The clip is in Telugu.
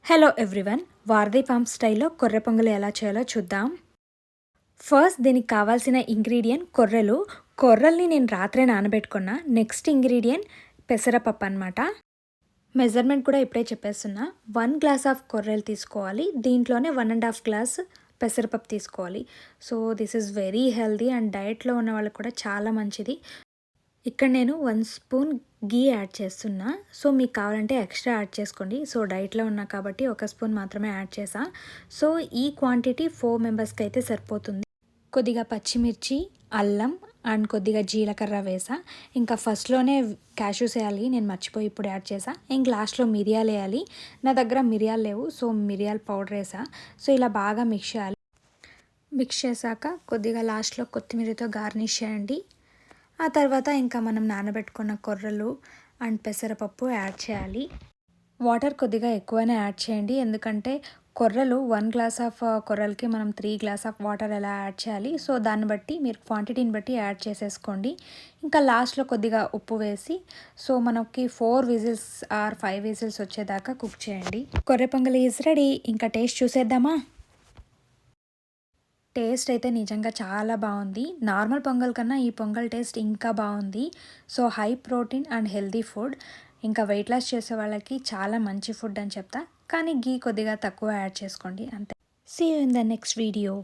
హలో ఎవ్రీవన్, వారధి ఫామ్ స్టైల్లో కొర్రె పొంగలి ఎలా చేయాలో చూద్దాం. ఫస్ట్ దీనికి కావాల్సిన ఇంగ్రీడియంట్ కొర్రల్ని నేను రాత్రే నానబెట్టుకున్నా. నెక్స్ట్ ఇంగ్రీడియంట్ పెసరపప్పు అనమాట. మెజర్మెంట్ కూడా ఇప్పుడే చెప్పేస్తున్నా. 1 గ్లాస్ ఆఫ్ కొర్రలు తీసుకోవాలి, దీంట్లోనే 1.5 గ్లాస్ పెసరపప్పు తీసుకోవాలి. So this is very healthy and డయట్లో ఉన్న వాళ్ళకి కూడా చాలా మంచిది. ఇక్కడ నేను 1 స్పూన్ గీ యాడ్ చేస్తున్నా. సో మీకు కావాలంటే ఎక్స్ట్రా యాడ్ చేసుకోండి. సో డైట్లో ఉన్నా కాబట్టి 1 స్పూన్ మాత్రమే యాడ్ చేసా. సో ఈ క్వాంటిటీ 4 మెంబర్స్కి అయితే సరిపోతుంది. కొద్దిగా పచ్చిమిర్చి, అల్లం అండ్ కొద్దిగా జీలకర్ర వేసా. ఇంకా ఫస్ట్లోనే క్యాష్యూస్ వేయాలి, నేను మర్చిపోయి ఇప్పుడు యాడ్ చేసా. ఇంక లాస్ట్లో మిరియాలు వేయాలి. నా దగ్గర మిరియాలు లేవు, సో మిరియాల పౌడర్ వేసా. సో ఇలా బాగా మిక్స్ చేయాలి. మిక్స్ చేశాక కొద్దిగా లాస్ట్లో కొత్తిమీరతో గార్నిష్ చేయండి. ఆ తర్వాత ఇంకా మనం నానబెట్టుకున్న కొర్రలు అండ్ పెసరపప్పు యాడ్ చేయాలి. వాటర్ కొద్దిగా ఎక్కువనే యాడ్ చేయండి, ఎందుకంటే కొర్రలు 1 గ్లాస్ ఆఫ్ కొర్రలకి మనం 3 గ్లాస్ ఆఫ్ వాటర్ ఎలా యాడ్ చేయాలి. సో దాన్ని బట్టి మీరు క్వాంటిటీని బట్టి యాడ్ చేసేసుకోండి. ఇంకా లాస్ట్లో కొద్దిగా ఉప్పు వేసి సో మనకి 4 విజిల్స్ ఆర్ 5 విజిల్స్ వచ్చేదాకా కుక్ చేయండి. కొర్రె పొంగలి ఈజ్ రెడీ. ఇంకా టేస్ట్ చూసేద్దామా? టేస్ట్ అయితే నిజంగా చాలా బాగుంది. నార్మల్ పొంగల్ కన్నా ఈ పొంగల్ టేస్ట్ ఇంకా బాగుంది. So high protein and healthy food. ఇంకా వెయిట్ లాస్ చేసే వాళ్ళకి చాలా మంచి ఫుడ్ అని చెప్తా. కానీ గీ కొద్దిగా తక్కువ యాడ్ చేసుకోండి అంతే. See you in the next video.